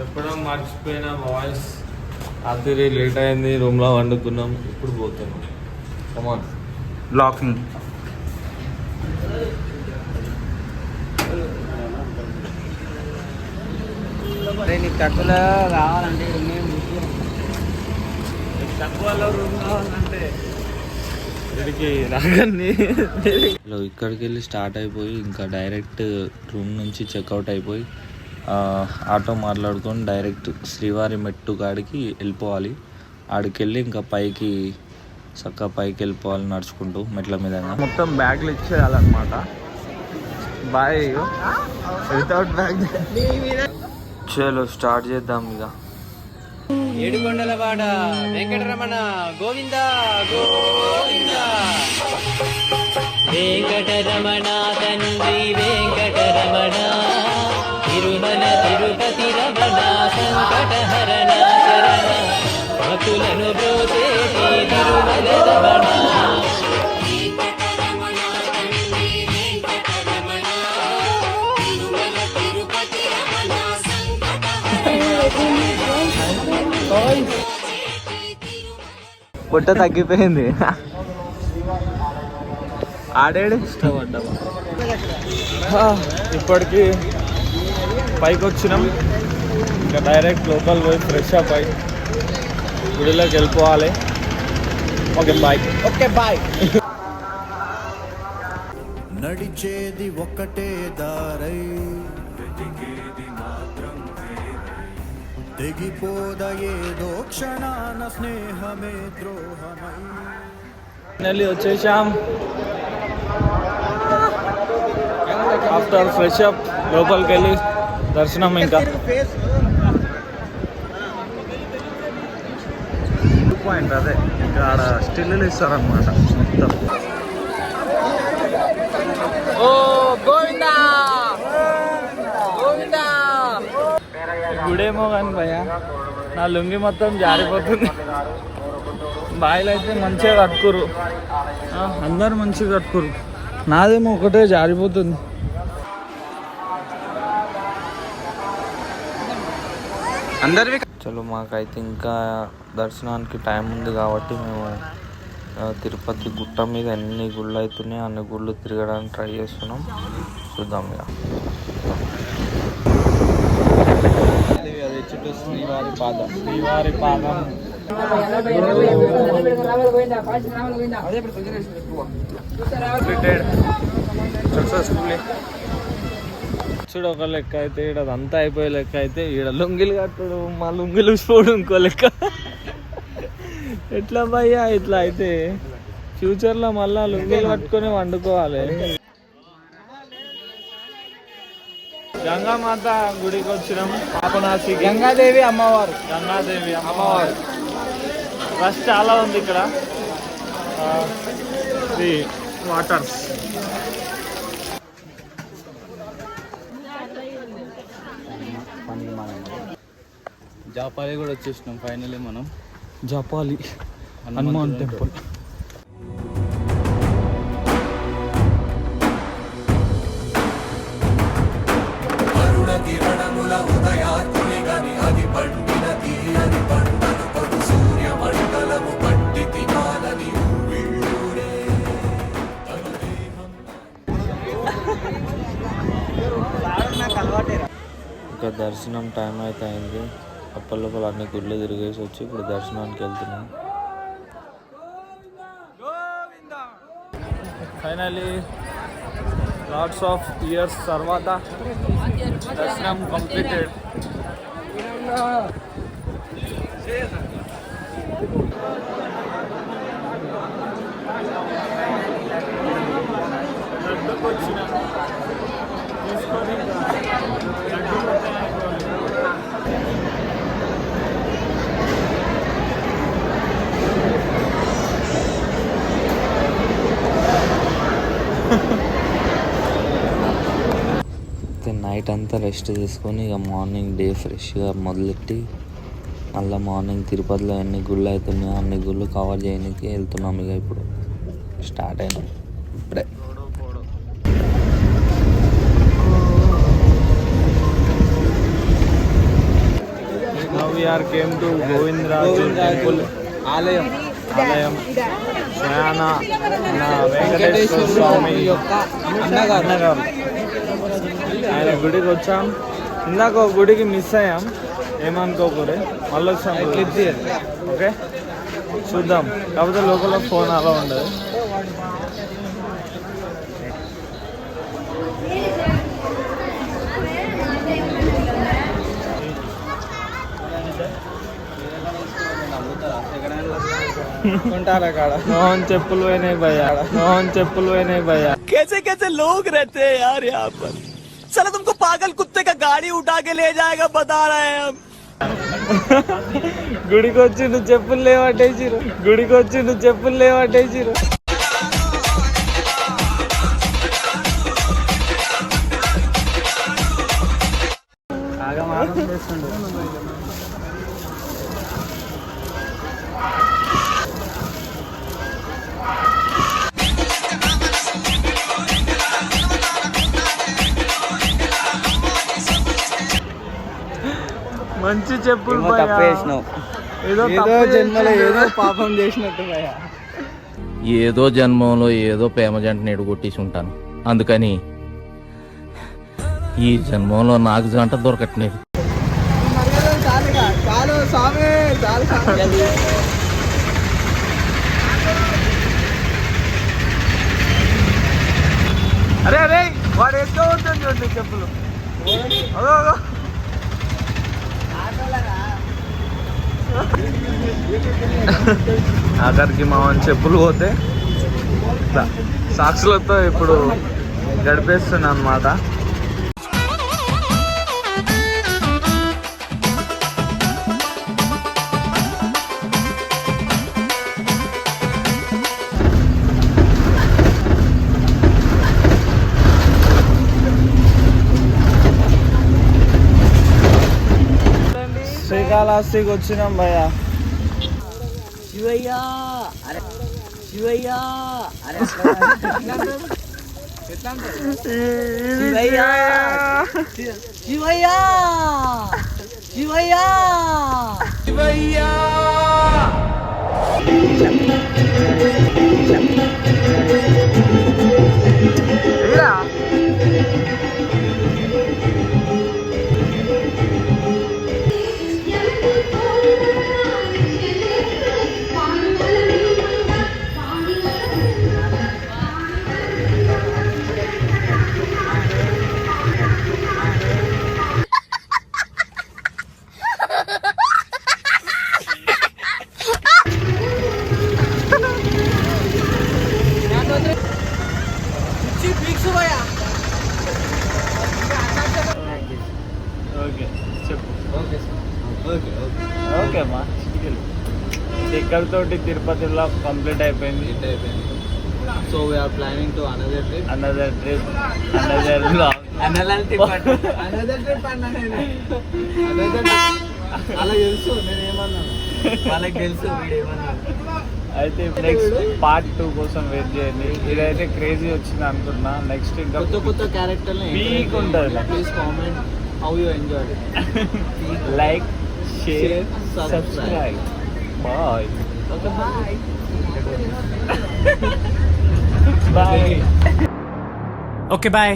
చెప్పడం మర్చిపోయిన వాయిస్. రాత్రి లేట్ అయింది, రూమ్లో వండుకున్నాం, ఇప్పుడు పోతున్నాం. కమాన్ బ్లాకింగ్. నీకు తక్కువలో కావాలంటే తక్కువలో రూమ్ కావాలంటే ఇక్కడికి వెళ్ళి స్టార్ట్ అయిపోయి ఇంకా డైరెక్ట్ రూమ్ నుంచి చెక్అవుట్ అయిపోయి ఆటో మాట్లాడుకొని డైరెక్ట్ శ్రీవారి మెట్టు కాడికి వెళ్ళిపోవాలి. ఆడికి వెళ్ళి ఇంకా పైకి వెళ్ళిపోవాలి నడుచుకుంటూ మెట్ల మీద. మొత్తం బ్యాగ్లు ఇచ్చేయాలన్నమాట. Boy without bag. చలో స్టార్ట్ చేద్దాం ఇక. ఏడుకొండలవాడ వెంకటరమణ గోవింద గోవింద. వెంకటరమణ తండ్రి వెంకటరమణ, తిరుమల తిరుపతి రమణ, సంకటహరణ శరణ, భక్తులను బ్రోచేటి తిరుమల రమణ. పొట్ట తగ్గిపోయింది. ఆడాడు ఇష్టపడ్డావా? ఇప్పటికి పైకి వచ్చినాం. ఇంకా డైరెక్ట్ లోకల్ పోయి ఫ్రెష్ అప్ అయి గుడిలోకి వెళ్ళిపోవాలి. Okay bye. Okay bye. నడిచేది ఒక్కటే దారై, తెగిపోదయేదో క్షణాన స్నేహమే ద్రోహమై. ఫైనల్లీ వచ్చేసాం. ఆఫ్టర్ ఫ్రెష్ అప్ లోపలికి వెళ్ళి దర్శనం. ఇంకా పాయింట్ అదే, ఇంకా ఆడ స్టిల్లు ఇస్తారనమాట మొత్తం. ఓ గోవిందా గోవిందా. గుడేమో కానీ భయ నా లుంగి మొత్తం జారిపోతుంది. బాయిలు అయితే మంచిగా కట్టుకురు, అందరు మంచిగా కట్టుకురు. నాదేమో ఒకటే జారిపోతుంది. అందరివి. చలో మాకైతే ఇంకా దర్శనానికి టైం ఉంది కాబట్టి మేము తిరుపతి గుట్ట మీద ఎన్ని గుళ్ళు అవుతున్నాయి అన్ని గుళ్ళు తిరగడానికి ట్రై చేస్తున్నాం. చూద్దాం ఇక. శ్రీవారి పాదం సక్సెస్ఫుల్లీ. చూడు ఒక లెక్క అయితే ఈడ అంతా అయిపోయే లెక్క అయితే ఈడ లుంగిలు కట్టడు, మా లుంగిలు చూడు ఇంకో లెక్క. ఎట్లా భయ్యా ఇట్లా అయితే ఫ్యూచర్లో మళ్ళా లుంగిలు కట్టుకొని వండుకోవాలి. గంగామాత గుడికి వచ్చినాం. పాపనాశి గంగాదేవి అమ్మవారు. గంగాదేవి అమ్మవారు. రష్ చాలా ఉంది ఇక్కడ. వాటర్స్ జాపాలి కూడా వచ్చేసినాం ఫైనల్లీ మనం. జపాలి హనుమాన్ టెంపుల్. ఇంకా దర్శనం టైం అయితే అయింది. అప్పటిలోపల అన్ని గుళ్ళు తిరిగేసి వచ్చి ఇప్పుడు దర్శనానికి వెళ్తున్నాం. ఫైనలీ లాట్స్ ఆఫ్ ఇయర్స్ తర్వాత దర్శనం కంప్లీటెడ్. నైట్ అంతా రెస్ట్ తీసుకొని ఇక మార్నింగ్ డే ఫ్రెష్గా మొదలెట్టి మళ్ళీ మార్నింగ్ తిరుపతిలో ఎన్ని గుళ్ళు అవుతున్నాయో అన్ని గుళ్ళు కవర్ చేయడానికి వెళ్తున్నాం. ఇక ఇప్పుడు స్టార్ట్ అయినాం ఇప్పుడే. We are came to Govindaraju temple ఆలయం స్వయాన నా వెంకటేశ్వర స్వామి యొక్క అన్నగారు ఆయన గుడికి వచ్చాం. ఇందాక ఒక గుడికి మిస్ అయ్యాం, ఏమనుకోకూడదు. మళ్ళీ వచ్చాం క్లిప్ తీయాలి. ఓకే చూద్దాం. కాకపోతే లోపల ఫోన్ అలా ఉండదు. మోహన్ చెప్పులు పోయినాయి భయ్యా, మోహన్ చెప్పులు పోయినాయి భయ్యా. कैसे कैसे लोग रहते हैं यार यहाँ पर. चलो तुमको पागल कुत्ते का गाड़ी उठा के ले जाएगा बता रहे हैं हम. గుడికి వచ్చి నువ్వు చెప్పులు లేవట్టేసిరు, గుడికి వచ్చి నువ్వు చెప్పులు లేవట్టేసిరు. మంచి చెప్పులు ఏదో జన్మలో ఏదో పాపం చేసినట్టు భయ్యా. ఏదో జన్మంలో ఏదో ప్రేమ జంటని ఎడుగొట్టేసి ఉంటాను. అందుకని ఈ జన్మంలో నాకు జంట దొరకట్లేదు. అరే అరే వాడు ఎక్కో ఉంటుంది చూడండి చెప్పులు. అదో ఆఖరికి మా చెప్పులు పోతే సాక్షులతో ఇప్పుడు గడిపేస్తున్నా అన్నమాట. శ్రీకాళహస్తికి వచ్చినాం భయ్యా. శివయ్యా అరే శివయ్యా అరే శివయ్యా శివయ్యా శివయ్యా శివయ్యా. ఓకే చెప్పు. ఓకే అమ్మా. ఇక్కడితోటి తిరుపతిలో కంప్లీట్ అయిపోయింది. So we are planning to another trip another blog. అలా తెలుసు నేనేమన్నాను, వాళ్ళకి తెలుసు వీడేమన్నాను. అయితే నెక్స్ట్ పార్ట్ 2 కోసం వెయిట్ చేయండి. ఇదైతే క్రేజీ వచ్చింది అనుకుంటున్నా. నెక్స్ట్ ఇంకా కొత్త క్యారెక్టర్ పీక్ ఉంటుంది. Please comment how you enjoy it. Like share subscribe. Bye bye. Okay bye.